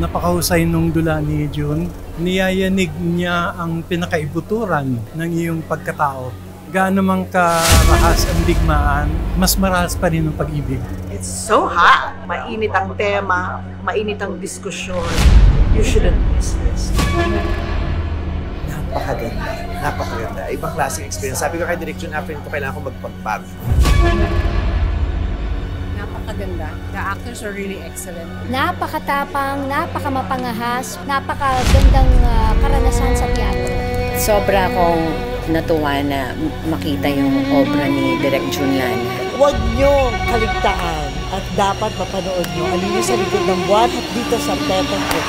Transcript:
Napakahusay nung dula ni June. Niyayanig niya ang pinakaibuturan ng iyong pagkatao. Gaano man karahas ang digmaan, mas marahas pa rin ang pag-ibig. It's so hot. Mainit ang tema, mainit ang diskusyon. You shouldn't miss this. Napakaganda. Napakaganda. Ibang klaseng experience. Sabi ko kay Direk June, after nito, kailangan ko magpagpag. Napakaganda. The actors are really excellent. Napakatapang, napakamapangahas, napakagandang karanasan sa teatro. Sobra akong natuwa na makita yung obra ni Direk June Lana. Huwag niyo kaligtaan at dapat mapanood niyo ano yung sa likod ng buwan at dito sa Pepper Pot.